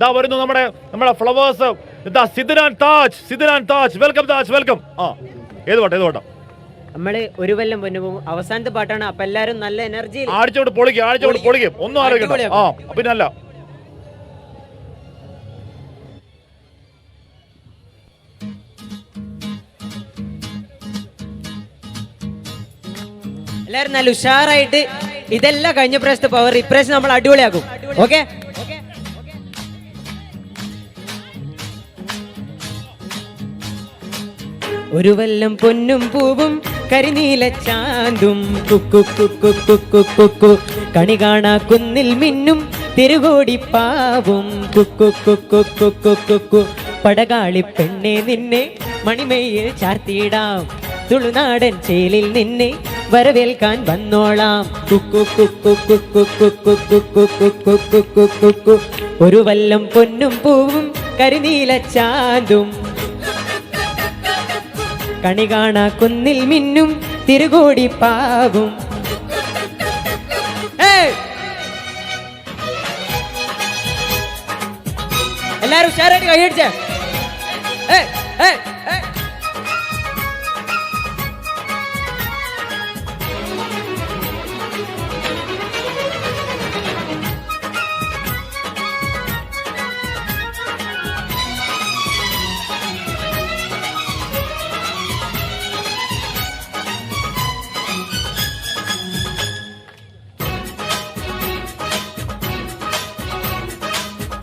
ദാ വരുന്നു നമ്മുടെ flowers. Siddhan Taj, welcome Taj, welcome. ഏത് പാട്ടാ? നമ്മള് ഒരു കൊല്ലം പൊന്നു അവസാനത്തെ പാട്ടാണ്. അപ്പൊ എല്ലാരും നല്ല എനർജി ആഴ്ചയോട് പൊളിക്കും. ഒന്നും ആലോചിക്കണ്ട. പിന്നല്ല, എല്ലാരും നല്ല ഉഷാറായിട്ട് ഇതെല്ലാം കഴിഞ്ഞ പ്രാവശ്യത്തെ പവർ ഇപ്രാവശ്യം നമ്മൾ അടിപൊളിയാക്കും. ഓക്കെ, ഒരു വല്ലം പൊന്നും പൂവും കരിനീല ചാന്തും കുക്കു കുക്കു കുക്കു കുക്കു കണി കാണാ കുന്നിൽ മിന്നും തിരുകോടി പാവും കുക്കു കുക്കു കുക്കു കുക്കു പടകാളി പെണ്ണെ നിന്നെ മണിമയിൽ ചാർത്തിയിടാം തുളുനാടൻ ചേലിൽ നിന്നെ വരവേൽക്കാൻ വന്നോളാം കുക്കു കുക്കു കുക്കു കുക്കു കുക്കു കുക്കു കുക്കു കുക്കു ഒരു വല്ലം പൊന്നും പൂവും കരിനീല ചാന്തും കണി കാണാ കുന്നിൽ മിന്നും തിരുകോടി പാവും. എല്ലാരും ഉഷാറായിട്ട് കൈയടിച്ച.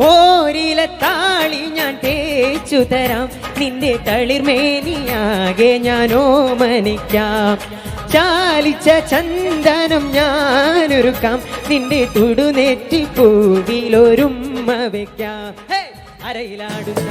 ഓരില താളി ഞാൻ തേച്ചു തരാം നിന്റെ തളിർമേനിയാകെ ഞാൻ ഓമനിക്കാം ചാലിച്ച ചന്ദനം ഞാനൊരുക്കാം നിന്റെ തുടുനെറ്റി പൂവിലൊരുമ്മ വെക്കാം അരയിലാടുന്ന